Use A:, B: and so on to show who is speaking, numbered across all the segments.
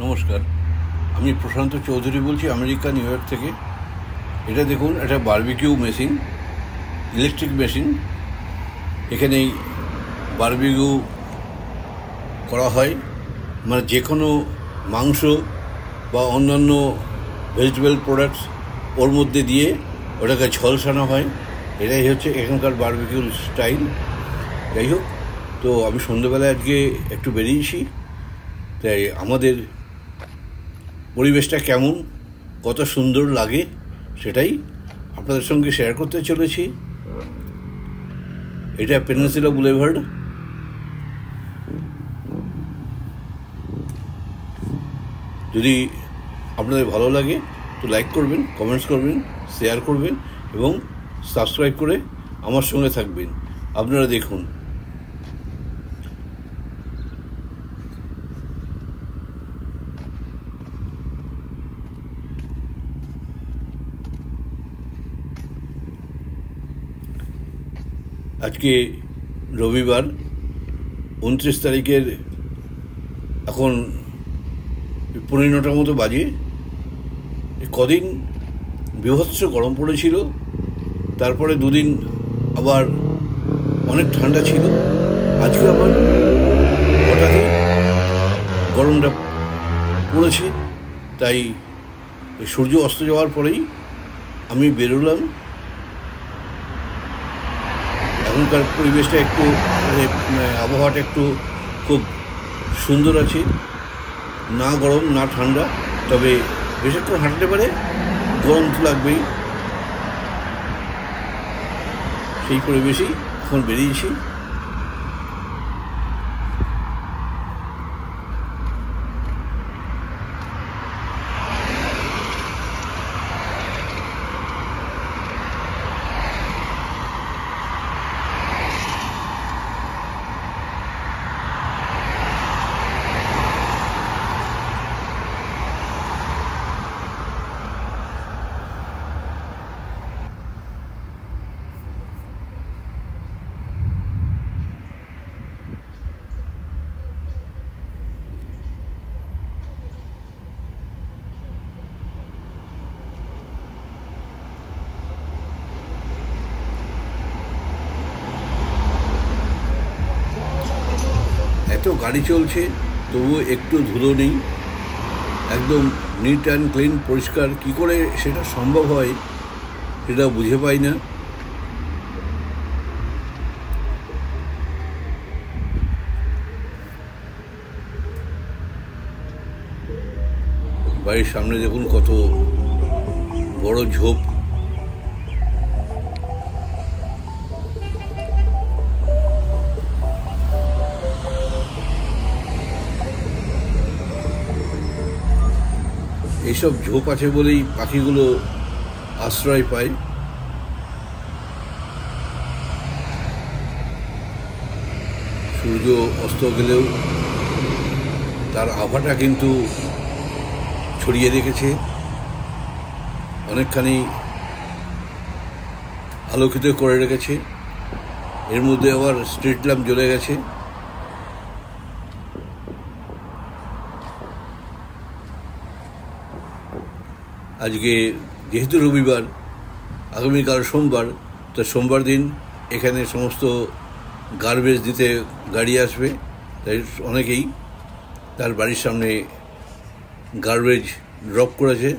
A: নমস্কার, আমি প্রশান্ত চৌধুরী বলছি আমেরিকা, নিউ ইয়র্ক থেকে। এটা দেখুন, একটা বারবিকিউ মেশিন, ইলেকট্রিক মেশিন। এখানেই বারবিকিউ করা হয়, মানে যে কোনো মাংস বা অন্যান্য ভেজিটেবল প্রোডাক্টস ওর মধ্যে দিয়ে ওটাকে ঝলসানো হয়। এটাই হচ্ছে এখানকার বারবিকিউ স্টাইল। যাই হোক, তো আমি সন্ধ্যেবেলায় আজকে একটু বেরিয়েছি, তাই আমাদের পরিবেশটা কেমন, কত সুন্দর লাগে সেটাই আপনাদের সঙ্গে শেয়ার করতে চলেছি। এটা পেনিনসুলা বুলেভার্ড। যদি আপনাদের ভালো লাগে তো লাইক করবেন, কমেন্টস করবেন, শেয়ার করবেন এবং সাবস্ক্রাইব করে আমার সঙ্গে থাকবেন। আপনারা দেখুন, আজকে রবিবার 29 তারিখের এখন 9:15 মতো বাজে। কদিন বীভৎস গরম পড়েছিল, তারপরে দুদিন আবার অনেক ঠান্ডা ছিল। আজকে আবার হঠাৎই গরমটা পড়েছে, তাই সূর্য অস্ত যাওয়ার পরেই আমি বেরোলাম। এখনকার পরিবেশটা একটু আবহাওয়াটা একটু খুব সুন্দর আছে, না গরম না ঠান্ডা, তবে বেশিক্ষণ হাঁটতে পারে গরম তো লাগবেই। সেই পরিবেশেই এখন বেরিয়েছি। এত গাড়ি চলছে, তবুও একটু ধুলো নেই, একদম নিট অ্যান্ড ক্লিন, পরিষ্কার। কী করে সেটা সম্ভব হয় সেটা বুঝে পাই না। বাড়ির সামনে দেখুন কত বড় ঝোপ। এইসব ঝোপ আছে বলেই পাখিগুলো আশ্রয় পায়। সূর্য অস্ত গেলেও তার আভাটা কিন্তু ছড়িয়ে রেখেছে, অনেকখানি আলোকিত করে রেখেছে। এর মধ্যে আবার স্ট্রিট ল্যাম্প জ্বলে গেছে। আজকে যেহেতু রবিবার, আগামীকাল সোমবার, তো সোমবার দিন এখানে সমস্ত গার্বেজ দিতে গাড়ি আসবে, তাই অনেকেই তার বাড়ির সামনে গার্বেজ ড্রপ করেছে।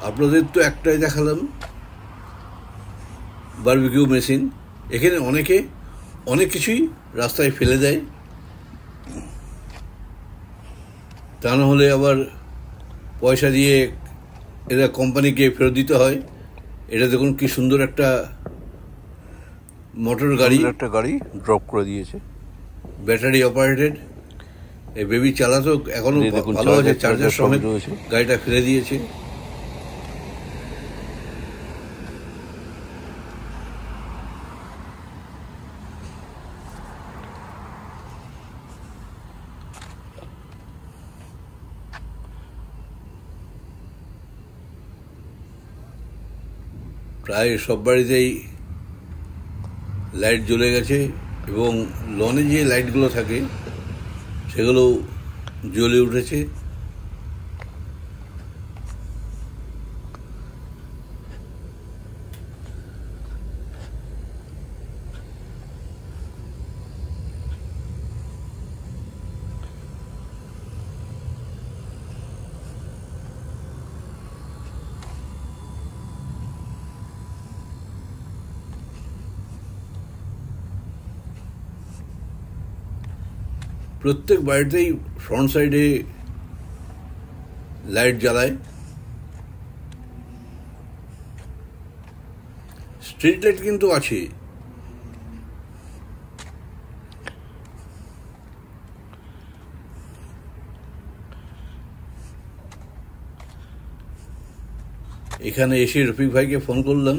A: আপনাদের তো একটাই দেখালাম, বারবিকিউ মেশিন। এখানে অনেকে অনেক কিছুই রাস্তায় ফেলে দেয়, তা না হলে আবার পয়সা দিয়ে এরা কোম্পানিকে ফেরত দিতে হয়। এটা দেখুন কি সুন্দর একটা মোটর গাড়ি, একটা গাড়ি ড্রপ করে দিয়েছে, ব্যাটারি অপারেটেড। এই বেবি চালাতো, এখনো ভালো আছে, চার্জার সমেত গাড়িটা ফেলে দিয়েছে। প্রায় সব বাড়িতেই লাইট জ্বলে গেছে এবং লনে যে লাইটগুলো থাকে সেগুলো জ্বলে উঠেছে। প্রত্যেক বাড়িতেই ফ্রন্ট সাইডে লাইট জ্বালায়। স্ট্রিট লাইট কিন্তু আছে। এখানে এসে রফিক ভাইকে ফোন করলাম,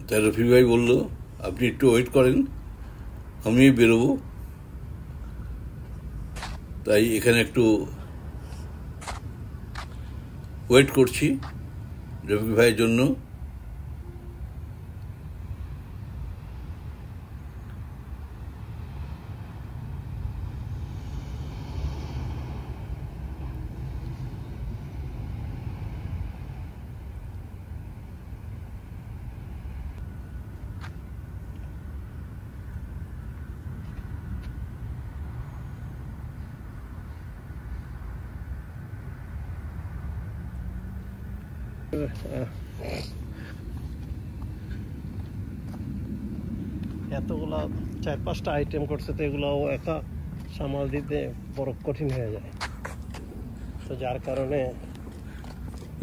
A: তাই রফিক ভাই বলল আপনি একটু ওয়েট করেন, আমি বেরোবো। তাই এখানে একটু ওয়েট করছি রফিক ভাইয়ের জন্য।
B: এতগুলা 4-5টা আইটেম করছে, তো এগুলাও একা সামাল দিতে বড় কঠিন হয়ে যায়, তো যার কারণে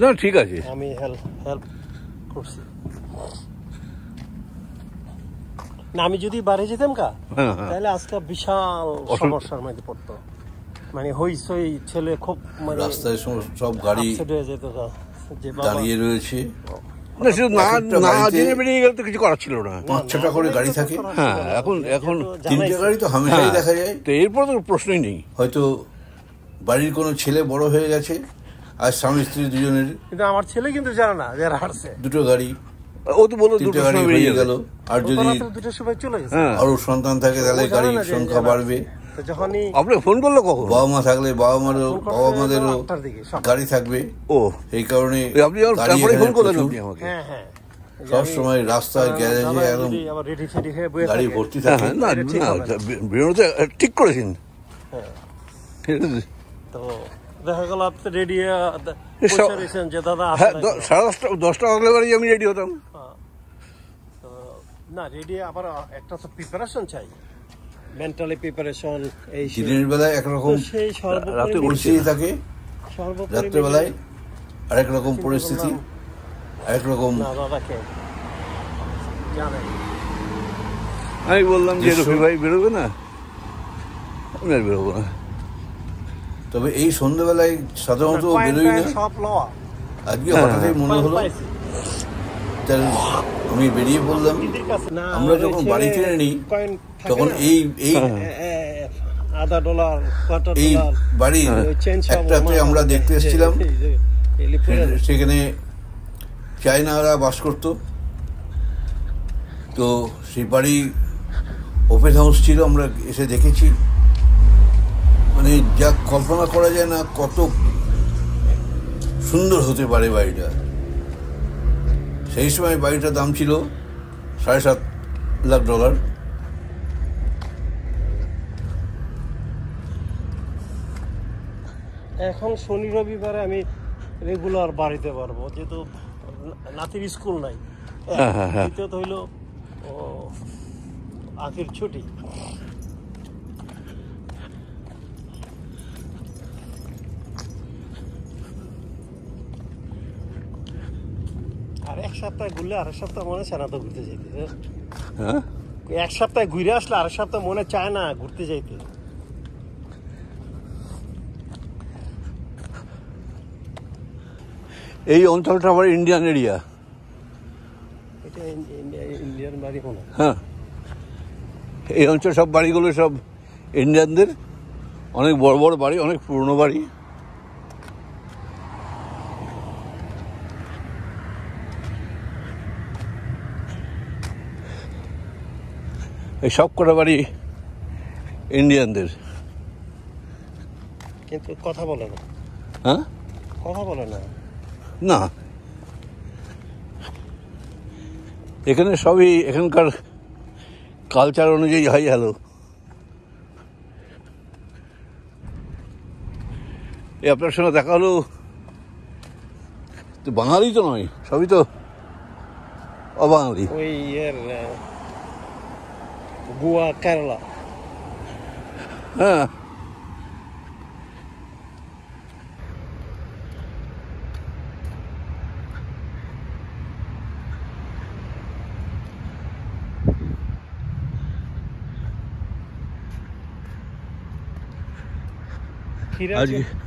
A: না ঠিক আছে,
B: আমি হেল্প করছি। না আমি যদি বাড়ি যেতাম তাহলে আজকে বিশাল সমস্যার মধ্যে পড়তো, মানে হইচই, ছেলে খুব মানে
A: রাস্তায় সব গাড়ি
B: হয়ে যেত,
A: দাঁড়িয়ে রয়েছে।
C: কিছু করার ছিল না।
A: 5-6টা করে গাড়ি থাকে।
C: হ্যাঁ, এখন
A: 3টে গাড়ি তো হামেশাই দেখা যায়।
C: তো এরপর তো প্রশ্নই নেই।
A: হয়তো বাড়ির কোনো ছেলে বড় হয়ে গেছে, আর স্বামী স্ত্রী দুজনের,
B: কিন্তু আমার ছেলে কিন্তু জানে না যারা হারছে।
A: 2টো গাড়ি,
C: ও তো বললো
A: 3টে গাড়ি হয়ে গেল। আর যদি
B: 2টার সময় চলে গেছে,
A: আরো সন্তান থাকে তাহলে গাড়ির সংখ্যা বাড়বে।
B: যখনই
C: আপনি ফোন করলো কখন?
A: বাবা মা থাকলে বাবা মাদেরও গাড়ি থাকবে।
C: ও এই
A: কারণে
C: আপনি তারপরে ফোন করলেন আপনি আমাকে?
B: হ্যাঁ
A: সব সময় রাস্তায় গ্যারেজে একদম গাড়ি ভর্তি থাকে।
C: না বেরোতে ঠিক করেছেন।
B: তো দেখা গেল আপনি রেডি যে দাদা
C: 10:30 হলে বাড়ি আমি রেডি হতাম।
B: না রেডি আবার একটা তো প্রিপারেশন চাই, মেন্টালি প্রিপারেশন। এই
A: দিনের বেলায় একরকম পরিস্থিতি থাকে, রাত্রেবেলায় আরেক রকম পরিস্থিতি, আরেক রকম।
C: আমি বললাম যে রফি ভাই বেরোবে না, আমি আর বেরোবো না।
A: তবে এই সন্ধ্যাবেলায় সাধারণত বেরোই না। আজকে হঠাৎই মনে হলো, আমি বেরিয়ে পড়লাম। আমরা যখন বাড়ি কিনে নিই তখন এই বাড়ির একটাতে আমরা দেখতে এসেছিলাম, সেখানে চায়নারা বাস করত। তো সেই বাড়ি ওপেন হাউস ছিল, আমরা এসে দেখেছি। মানে যা কল্পনা করা যায় না কত সুন্দর হতে পারে বাড়িটা। সেই সময় বাড়িটার দাম ছিল $7.5 লাখ।
B: এখন শনি রবিবারে আমি রেগুলার বাড়িতে পারবো, যেহেতু নাতির স্কুল নাই। দ্বিতীয়ত হইল আখির ছুটি। আর এক সপ্তাহে ঘুরলে আরেক সপ্তাহ মনে চায় না তো ঘুরতে যাইতে। এক সপ্তাহে ঘুরে আসলে আরেক সপ্তাহ মনে চায় না ঘুরতে যাইতে।
C: এই অঞ্চলটা আবার ইন্ডিয়ান এরিয়া।
B: এটা ইন্ডিয়ান বাড়ি মনে হয়।
C: হ্যাঁ, এই অঞ্চল সব বাড়িগুলো সব ইন্ডিয়ানদের, অনেক বড় বড় বাড়ি, অনেক পুরনো বাড়ি। এই সব কটা বাড়ি ইন্ডিয়ানদের।
B: কিন্তু কথা বলে না।
C: হ্যাঁ,
B: কথা বলে না।
C: না, এখানে সবই এখানকার কালচার অনুযায়ী হাই হ্যালো। এই আপনার সঙ্গে দেখা হলো, তো বাঙালি তো নয়, সবই তো অবাঙালি।
B: ওই গোয়া, কেরালা।
C: হ্যাঁ,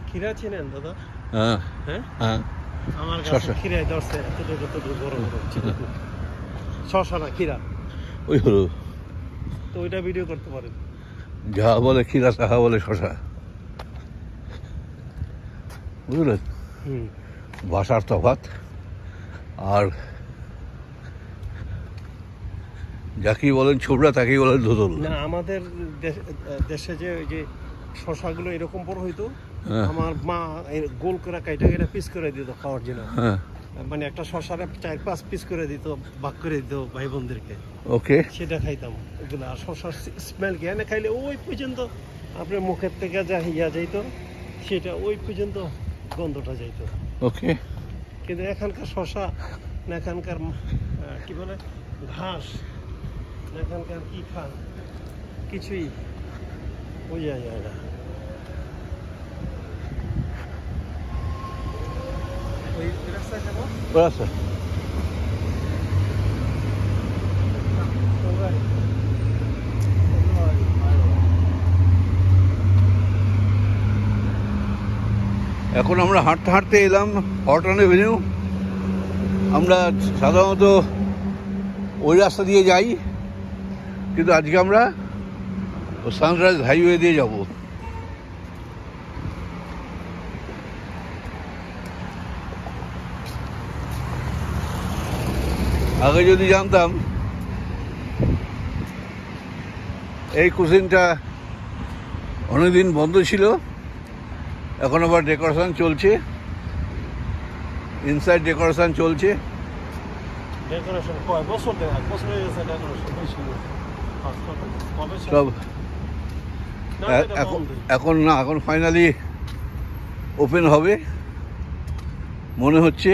B: খিরা চিনেন দাদা?
C: হ্যাঁ,
B: হ্যাঁ,
C: হ্যাঁ,
B: আমার কাছে
C: শসা।
B: খিরাই ধরছে এতটুকু বড় বড় শসা না খিরা।
C: ওই হলো
B: তো ওইটা ভিডিও করতে পারেন।
C: যাহা বলে খিরা তাহা বলে শশা, বুঝলেন? ভাষার তফাৎ। আর যাকেই বলেন ছোবড়া তাকেই বলেন ধুদল।
B: না, আমাদের দেশে যে ওই যে শসাগুলো এরকম বড় হইতো,
C: হ্যাঁ।
B: আমার মা গোল করে কাইটা কেটে পিস করে দিত খাওয়ার জন্য।
C: হ্যাঁ,
B: মানে একটা শসারে 4-5 পিস করে দিত, ভাগ করে দিত ভাই বোনদেরকে।
C: ওকে।
B: সেটা খাইতাম ওগুলো। আর শসার স্মেল কি এনে খাইলে ওই পর্যন্ত আপনার মুখের থেকে যা ইয়া যাইতো, সেটা ওই পর্যন্ত গন্ধটা যাইতো।
C: ওকে।
B: কিন্তু এখানকার শসা না, এখানকার কি বলে ঘাস, না এখানকার কি খান, কিছুই বোঝা যায় না। ওই রাস্তা যাবো।
C: আচ্ছা, এখন আমরা হাঁটতে হাঁটতে এলাম হটন এভিনিউ। আমরা সাধারণত ওই রাস্তা দিয়ে যাই, কিন্তু আজকে আমরা সানরাইজ হাইওয়ে দিয়ে যাব। আগে যদি জানতাম এই কুসিনটা অনেকদিন বন্ধ ছিল, এখন আবার ডেকোরেশন চলছে, ইনসাইড ডেকোরেশন চলছে।
B: ডেকোরেশন কয় বছর থেকে? বছর হয়ে গেছে ডেকোরেশন বেশি।
C: সব এখন না, এখন ফাইনালি ওপেন হবে মনে হচ্ছে।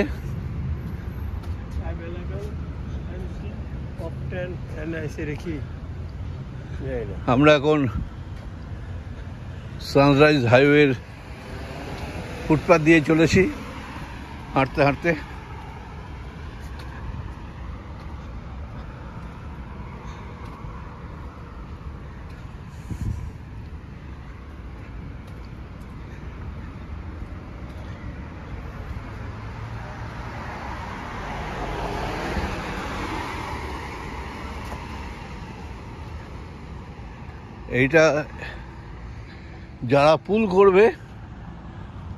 C: আমরা এখন সানরাইজ হাইওয়ের ফুটপাথ দিয়ে চলেছি হাঁটতে হাঁটতে। এইটা যারা পুল করবে,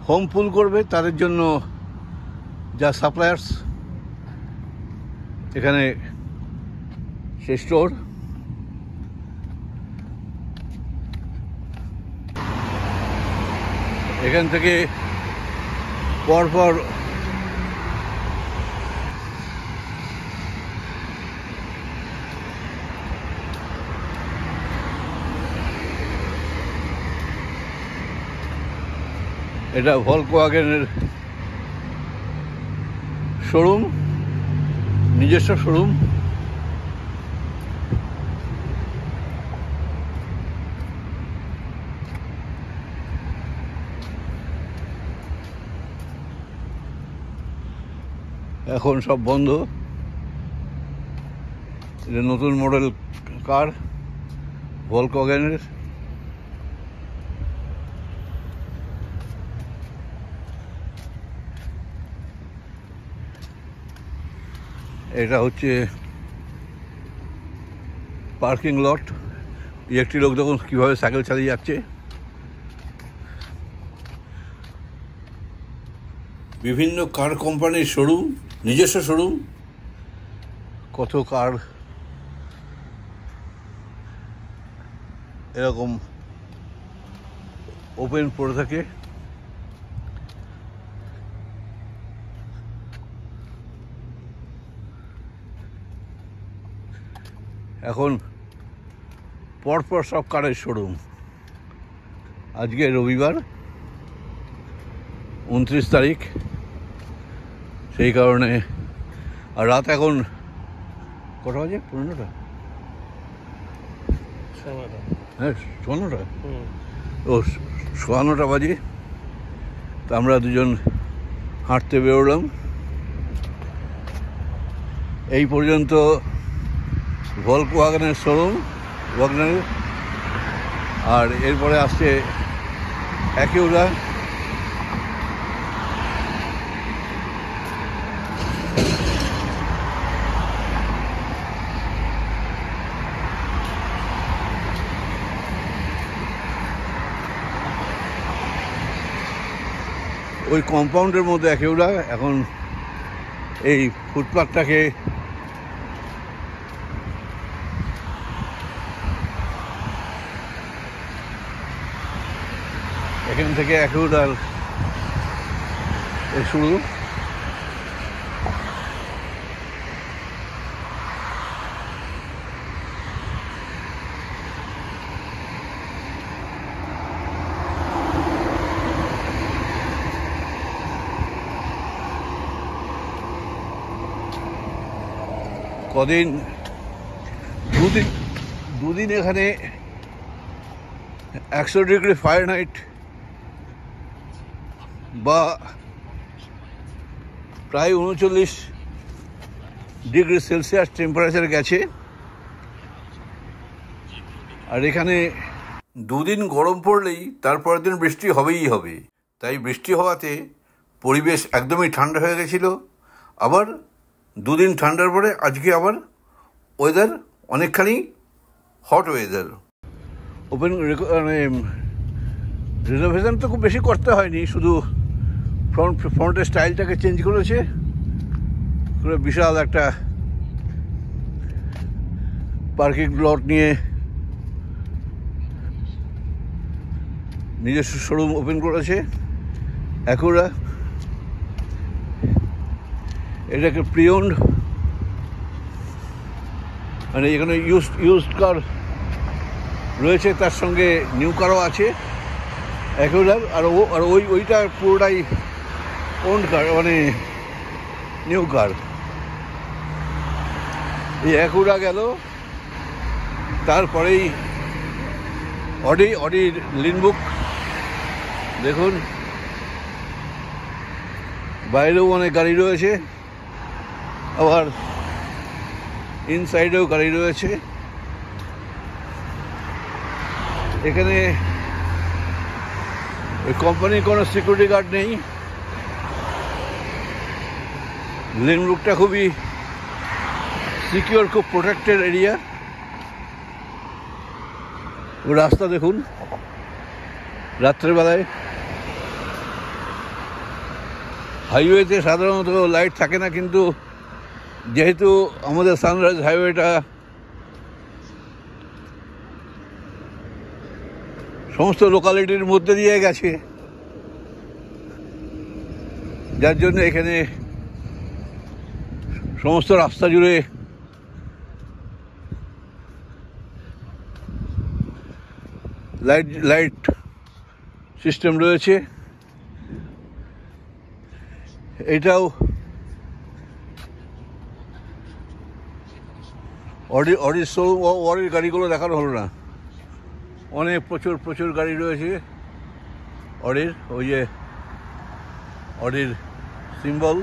C: হোম পুল করবে, তাদের জন্য যা সাপ্লায়ার্স এখানে সে স্টোর। এখান থেকে পরপর এটা ভলকোয়াগেনের শোরুম, নিজস্ব শোরুম। এখন সব বন্ধ। এটা নতুন মডেল কার ভলকোয়াগেনের। এটা হচ্ছে পার্কিং লট। একটি লোক দেখুন কীভাবে সাইকেল চালিয়ে যাচ্ছে। বিভিন্ন কার কোম্পানির শোরুম, নিজস্ব শোরুম। কত কার এরকম ওপেন পড়ে থাকে। এখন পরপর সব কারের শোরুম। আজকে রবিবার 29 তারিখ, সেই কারণে। আর রাত এখন কটা বাজে? 15টা? হ্যাঁ, 15টা। ও 15টা বাজে। তা আমরা দুজন হাঁটতে বেরোলাম। এই পর্যন্ত ভলকওয়াগনের শোরুম, ওয়াগনারের। আর এরপরে আসছে অ্যাকিউরা। ওই কম্পাউন্ডের মধ্যে অ্যাকিউরা। এখন এই ফুটপাথটাকে এখান থেকে অ্যাকিউরার শুরু। দুদিন এখানে 100 ডিগ্রি ফারেনহাইট বা প্রায় 39 ডিগ্রি সেলসিয়াস টেম্পারেচার গেছে। আর এখানে দুদিন গরম পড়লেই তারপরের দিন বৃষ্টি হবেই হবে। তাই বৃষ্টি হওয়াতে পরিবেশ একদমই ঠান্ডা হয়ে গেছিল। আবার দুদিন ঠান্ডার পরে আজকে আবার ওয়েদার অনেকখানি হট ওয়েদার। ওপেন মানে রিনোভেশন তো খুব বেশি করতে হয়নি, শুধু ফ্রন্টের স্টাইলটাকে চেঞ্জ করেছে। বিশাল একটা পার্কিং লট নিয়ে নিজস্ব শোরুম ওপেন করেছে অ্যাকিউরা। এটাকে প্রিওন্ড, মানে এখানে ইউজড কার রয়েছে, তার সঙ্গে নিউ কারও আছে অ্যাকিউরার। আর ওইটা পুরোটাই ওন্ড কার, মানে নিউ কার। এই অ্যাকিউরা গেল, তারপরেই অডির লিনবুক। দেখুন বাইরেও অনেক গাড়ি রয়েছে, আবার ইনসাইডেও গাড়ি রয়েছে। এখানে ওই কোম্পানির কোনো সিকিউরিটি গার্ড নেই। লিনবুকটা খুবই সিকিউর, খুব প্রোটেক্টেড এরিয়া। রাস্তা দেখুন রাত্রেবেলায়। হাইওয়েতে সাধারণত লাইট থাকে না, কিন্তু যেহেতু আমাদের সানরাইজ হাইওয়েটা সমস্ত লোকালিটির মধ্যে দিয়ে গেছে, যার জন্য এখানে সমস্ত রাস্তা জুড়ে লাইট সিস্টেম রয়েছে। এটাও অডির শোরুম। অডির গাড়িগুলো দেখানো হলো না, অনেক প্রচুর গাড়ি রয়েছে অডির। ওই যে অডির সিম্বল।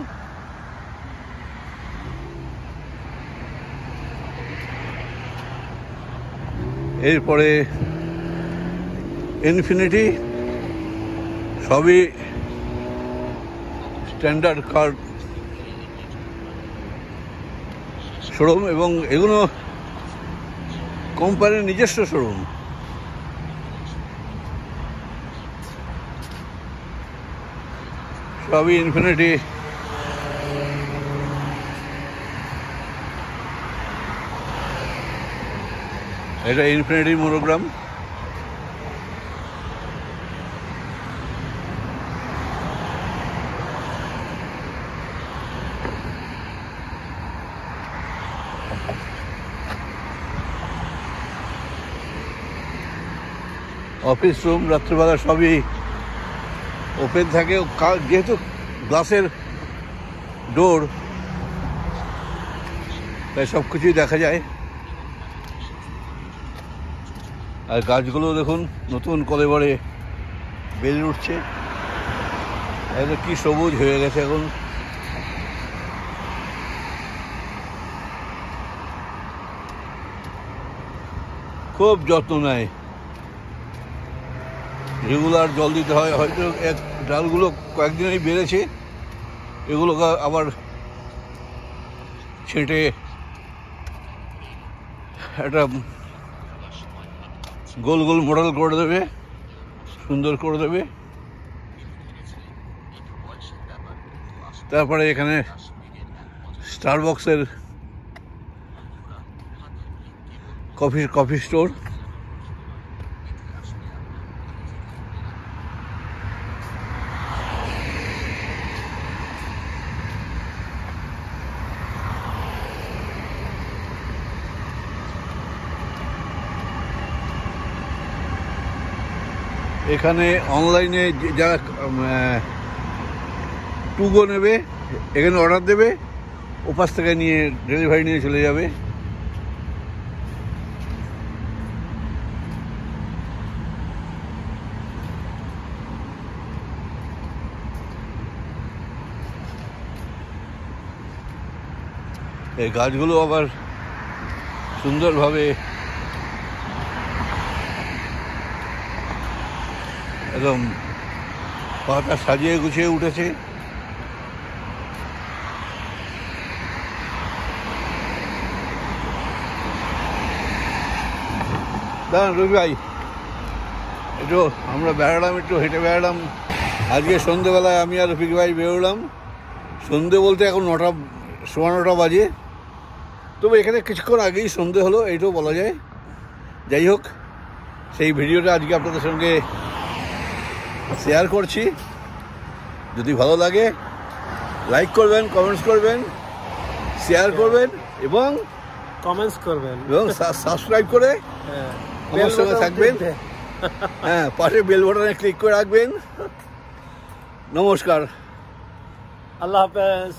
C: এরপরে ইনফিনিটি, সবই স্ট্যান্ডার্ড কার শোরুম, এবং এগুলো কোম্পানির নিজস্ব শোরুম। সবই ইনফিনিটি। এটা ইনফিনিটি মনোগ্রাম। অফিস রুম রাত্রিবেলা সবই ওপেন থাকে, যেহেতু গ্লাসের ডোর তাই সব কিছুই দেখা যায়। আর গাছগুলো দেখুন নতুন করে বারে বেড়ে উঠছে, একদম কি সবুজ হয়ে গেছে এখন। খুব যত্ন নেয়, রেগুলার জল দিতে হয়। হয়তো ডালগুলো কয়েকদিনই বেড়েছে, এগুলোকে আবার ছেঁটে একটা গোল গোল মডেল করে দেবে, সুন্দর করে দেবে। তারপরে এখানে স্টারবক্সের কফি স্টোর। এখানে অনলাইনে যারা টুগো নেবে এখানে অর্ডার দেবে, ওপাশ থেকে নিয়ে ডেলিভারি নিয়ে চলে যাবে। এই গাছগুলো আবার সুন্দরভাবে একদম পাতা সাজিয়ে গুছিয়ে উঠেছে। দাঁড়ান রবি ভাই, একটু আমরা বেড়ালাম, একটু হেঁটে বেড়ালাম। আজকে সন্ধেবেলায় আমি আর রফিক ভাই বেরোলাম। সন্ধে বলতে এখন 9টা, 9:15 বাজে, তবে এখানে কিছুক্ষণ আগেই সন্ধে হলো এইটাও বলা যায়। যাই হোক, সেই ভিডিওটা আজকে আপনাদের সঙ্গে শেয়ার করছি। যদি ভালো লাগে লাইক করবেন, কমেন্টস করবেন, শেয়ার করবেন এবং
B: কমেন্টস করবেন
C: এবং সাবস্ক্রাইব করে আমার সঙ্গে থাকবেন। হ্যাঁ, পাশে বেল বাটনে ক্লিক করে রাখবেন। নমস্কার,
B: আল্লাহ হাফেজ।